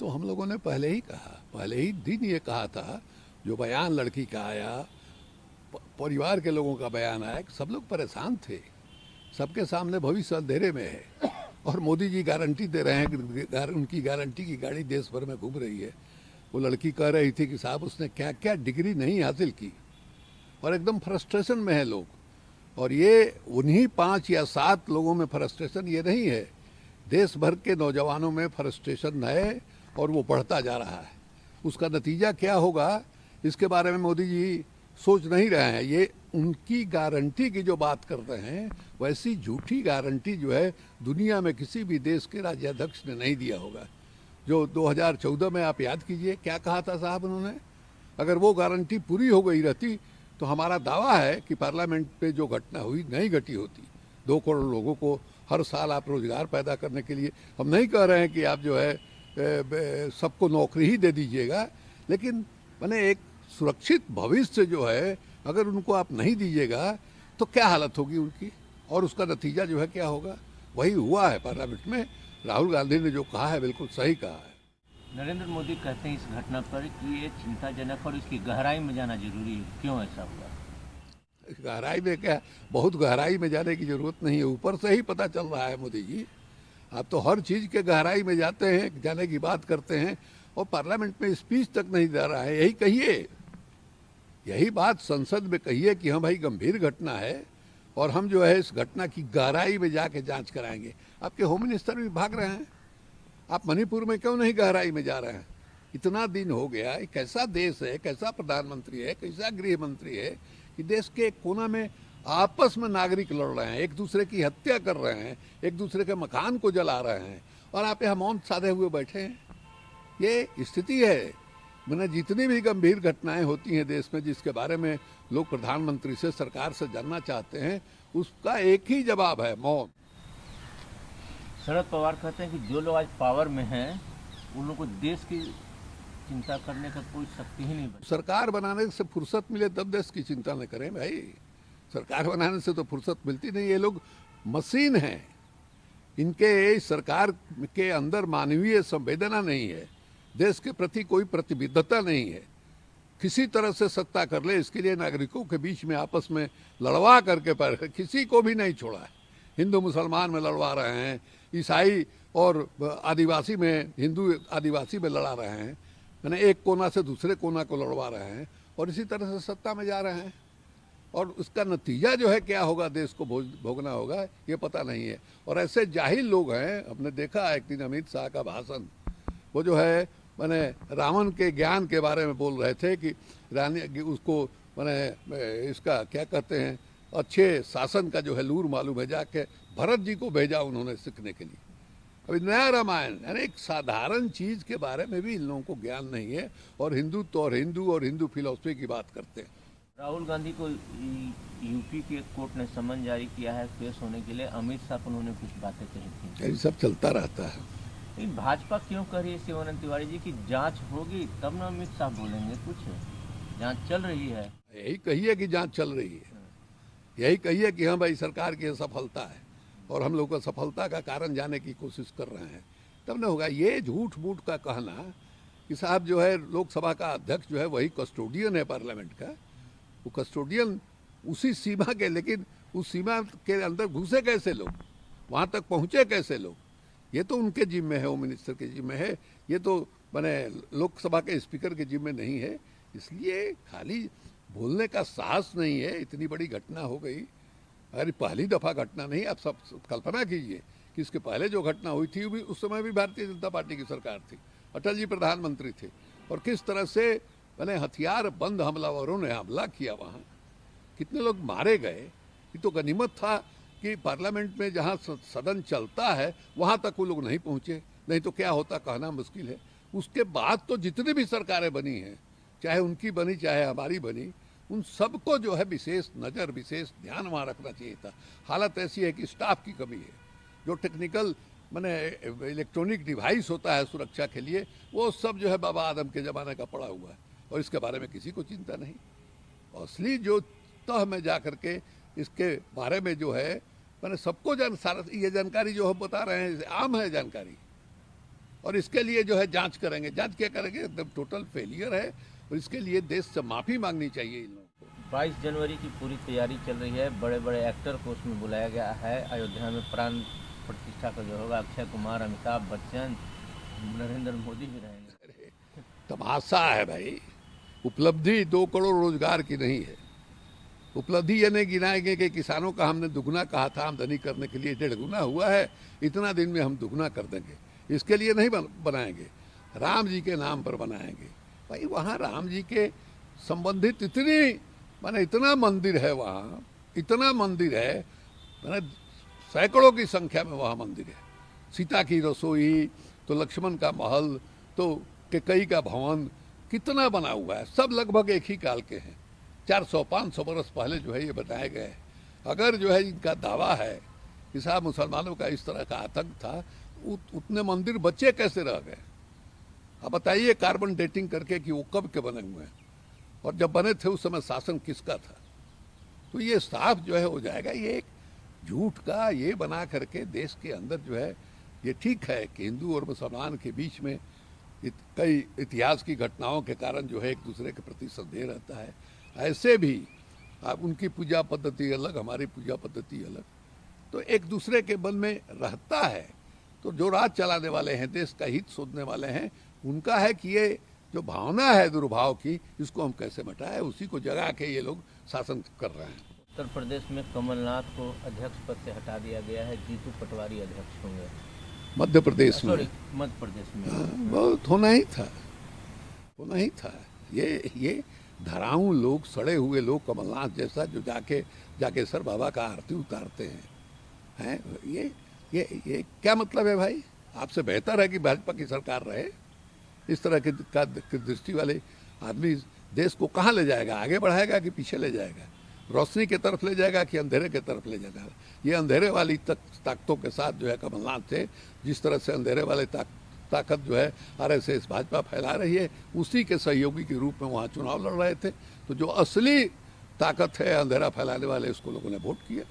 तो हम लोगों ने पहले ही कहा, पहले ही दिन ये कहा था, जो बयान लड़की का आया, परिवार के लोगों का बयान आया, सब लोग परेशान थे, सबके सामने भविष्य अंधेरे में है। और मोदी जी गारंटी दे रहे हैं कि उनकी गारंटी की गाड़ी देश भर में घूम रही है। वो लड़की कह रही थी कि साहब उसने क्या क्या डिग्री नहीं हासिल की, और एकदम फ्रस्ट्रेशन में है लोग। और ये उन्हीं 5 या 7 लोगों में फ्रस्ट्रेशन ये नहीं है, देश भर के नौजवानों में फ्रस्ट्रेशन है, और वो बढ़ता जा रहा है। उसका नतीजा क्या होगा इसके बारे में मोदी जी सोच नहीं रहे हैं। ये उनकी गारंटी की जो बात करते हैं, वैसी झूठी गारंटी जो है दुनिया में किसी भी देश के राज्याध्यक्ष ने नहीं दिया होगा। जो 2014 में आप याद कीजिए क्या कहा था साहब उन्होंने, अगर वो गारंटी पूरी हो गई रहती तो हमारा दावा है कि पार्लियामेंट पे जो घटना हुई नहीं घटी होती। 2 करोड़ लोगों को हर साल आप रोजगार पैदा करने के लिए, हम नहीं कह रहे हैं कि आप जो है सबको नौकरी ही दे दीजिएगा, लेकिन मैंने एक सुरक्षित भविष्य जो है अगर उनको आप नहीं दीजिएगा तो क्या हालत होगी उनकी, और उसका नतीजा जो है क्या होगा। वही हुआ है पार्लियामेंट में। राहुल गांधी ने जो कहा है बिल्कुल सही कहा है। नरेंद्र मोदी कहते हैं इस घटना पर कि ये चिंताजनक और इसकी गहराई में जाना जरूरी है। क्यों ऐसा हुआ? गहराई में क्या, बहुत गहराई में जाने की जरूरत नहीं है, ऊपर से ही पता चल रहा है मोदी जी। आप तो हर चीज़ के गहराई में जाते हैं, जाने की बात करते हैं, और पार्लियामेंट में स्पीच तक नहीं दे रहा है। यही कहिए, यही बात संसद में कहिए कि हाँ भाई गंभीर घटना है, और हम जो है इस घटना की गहराई में जाके जांच कराएंगे। आपके होम मिनिस्टर भी भाग रहे हैं, आप मणिपुर में क्यों नहीं गहराई में जा रहे हैं? इतना दिन हो गया, ये कैसा देश है, कैसा प्रधानमंत्री है, कैसा गृह मंत्री है कि देश के एक कोना में आपस में नागरिक लड़ रहे हैं, एक दूसरे की हत्या कर रहे हैं, एक दूसरे के मकान को जला रहे हैं, और आप यहाँ मौन साधे हुए बैठे हैं। ये स्थिति है। मैंने जितनी भी गंभीर घटनाएं होती हैं देश में जिसके बारे में लोग प्रधानमंत्री से, सरकार से जानना चाहते हैं, उसका एक ही जवाब है, मौन। शरद पवार कहते हैं कि जो लोग आज पावर में हैं उन लोगों को देश की चिंता करने का कोई शक्ति ही नहीं बची। सरकार बनाने से फुर्सत मिले तब देश की चिंता न करें भाई। सरकार बनाने से तो फुर्सत मिलती नहीं। ये लोग मशीन हैं, इनके सरकार के अंदर मानवीय संवेदना नहीं है, देश के प्रति कोई प्रतिबद्धता नहीं है। किसी तरह से सत्ता कर ले, इसके लिए नागरिकों के बीच में आपस में लड़वा करके पर किसी को भी नहीं छोड़ा है। हिंदू मुसलमान में लड़वा रहे हैं, ईसाई और आदिवासी में, हिंदू आदिवासी में लड़ा रहे हैं, मैंने एक कोना से दूसरे कोना को लड़वा रहे हैं, और इसी तरह से सत्ता में जा रहे हैं। और उसका नतीजा जो है क्या होगा, देश को भोगना होगा, ये पता नहीं है। और ऐसे जाहिल लोग हैं, हमने देखा एक दिन अमित शाह का भाषण, वो जो है मैंने रावण के ज्ञान के बारे में बोल रहे थे कि रानी उसको मैंने इसका क्या कहते हैं, अच्छे शासन का जो है लूर मालूम है, जाके भरत जी को भेजा उन्होंने सीखने के लिए। अभी नया रामायण, यानी एक साधारण चीज के बारे में भी इन लोगों को ज्ञान नहीं है, और हिंदुत्व और हिंदू फिलॉसफी की बात करते हैं। राहुल गांधी को यूपी के कोर्ट ने समन जारी किया है पेश होने के लिए। अमित शाह को उन्होंने कुछ बातें कही थी। ये सब चलता रहता है। लेकिन भाजपा क्यों कह रही है शिवानंद तिवारी जी की जांच होगी तब ना अमित शाह बोलेंगे? कुछ जांच चल रही है। यही कहिए कि जांच चल रही है, यही कहिए कि हाँ भाई सरकार की सफलता है, और हम लोग को सफलता का कारण जानने की कोशिश कर रहे हैं, तब न होगा। ये झूठ मूठ का कहना कि साहब जो है लोकसभा का अध्यक्ष जो है वही कस्टोडियन है पार्लियामेंट का, वो कस्टोडियन उसी सीमा के, लेकिन उस सीमा के अंदर घुसे कैसे लोग, वहाँ तक पहुँचे कैसे लोग, ये तो उनके जिम्मे है, होम मिनिस्टर के जिम्मे है। ये तो मैंने लोकसभा के स्पीकर के जिम्मे नहीं है। इसलिए खाली बोलने का साहस नहीं है। इतनी बड़ी घटना हो गई, अरे पहली दफ़ा घटना नहीं, आप सब कल्पना कीजिए कि इसके पहले जो घटना हुई थी भी उस समय भी भारतीय जनता पार्टी की सरकार थी, अटल जी प्रधानमंत्री थे, और किस तरह से मैंने हथियार बंद हमलावरों ने हमला किया, वहाँ कितने लोग मारे गए। ये तो गनीमत था कि पार्लियामेंट में जहाँ सदन चलता है वहाँ तक वो लोग नहीं पहुँचे, नहीं तो क्या होता कहना मुश्किल है। उसके बाद तो जितनी भी सरकारें बनी हैं, चाहे उनकी बनी चाहे हमारी बनी, उन सबको जो है विशेष नज़र, विशेष ध्यान वहाँ रखना चाहिए था। हालत ऐसी है कि स्टाफ की कमी है, जो टेक्निकल मैंने इलेक्ट्रॉनिक डिवाइस होता है सुरक्षा के लिए, वो सब जो है बाबा आदम के ज़माने का पड़ा हुआ है, और इसके बारे में किसी को चिंता नहीं। असली जो तह में जा करके इसके बारे में जो है मैंने सबको सारा ये जानकारी जो हम बता रहे हैं आम है जानकारी, और इसके लिए जो है जांच करेंगे। जांच क्या करेंगे? एकदम टोटल फेलियर है और इसके लिए देश से माफ़ी मांगनी चाहिए इन लोगों को। 22 जनवरी की पूरी तैयारी चल रही है, बड़े बड़े एक्टर को उसमें बुलाया गया है। अयोध्या में प्राण प्रतिष्ठा का जो होगा, अक्षय कुमार, अमिताभ बच्चन, नरेंद्र मोदी भी रहेंगे। तमाशा है भाई। उपलब्धि 2 करोड़ रोजगार की नहीं है। उपलब्धि ये नहीं गिनाएंगे कि किसानों का हमने दुगना कहा था आमदनी करने के लिए, 1.5 गुना हुआ है, इतना दिन में हम दुगना कर देंगे। इसके लिए नहीं बनाएंगे, राम जी के नाम पर बनाएंगे। भाई वहाँ राम जी के संबंधित इतना मंदिर है, वहाँ इतना मंदिर है, मैंने सैकड़ों की संख्या में वहाँ मंदिर है। सीता की रसोई, तो लक्ष्मण का महल, तो कैकेयी का भवन, कितना बना हुआ है। सब लगभग एक ही काल के हैं, 400-500 बरस पहले जो है ये बताए गए हैं। अगर जो है इनका दावा है कि साहब मुसलमानों का इस तरह का आतंक था, उतने मंदिर बच्चे कैसे रह गए? अब बताइए कार्बन डेटिंग करके कि वो कब के बने हुए हैं और जब बने थे उस समय शासन किसका था। तो ये साफ जो है हो जाएगा। ये एक झूठ का ये बना करके देश के अंदर जो है, ये ठीक है कि हिंदू और मुसलमान के बीच में कई इतिहास की घटनाओं के कारण जो है एक दूसरे के प्रति संदेह रहता है। ऐसे भी आप उनकी पूजा पद्धति अलग, हमारी पूजा पद्धति अलग, तो एक दूसरे के मन में रहता है। तो जो राज चलाने वाले हैं, देश का हित सोचने वाले हैं, उनका है कि ये जो भावना है दुर्भाव की, इसको हम कैसे मिटाएं, उसी को जगा के ये लोग शासन कर रहे हैं। उत्तर प्रदेश में कमलनाथ को अध्यक्ष पद से हटा दिया गया है, जीतू पटवारी अध्यक्ष होंगे। मध्य प्रदेश में, मध्य प्रदेश में बहुत होना ही था। ये धराऊ लोग, सड़े हुए लोग, कमलनाथ जैसा, जो जाके सर बाबा का आरती उतारते हैं ये क्या मतलब है भाई? आपसे बेहतर है कि भाजपा की सरकार रहे। इस तरह की दृष्टि वाले आदमी देश को कहाँ ले जाएगा? आगे बढ़ाएगा कि पीछे ले जाएगा? रोशनी की तरफ ले जाएगा कि अंधेरे की तरफ ले जाएगा? ये अंधेरे वाली ताकतों के साथ जो है कमलनाथ थे, जिस तरह से अंधेरे वाले ताकत जो है आरएसएस भाजपा फैला रही है, उसी के सहयोगी के रूप में वहाँ चुनाव लड़ रहे थे। तो जो असली ताकत है अंधेरा फैलाने वाले, उसको लोगों ने वोट किया।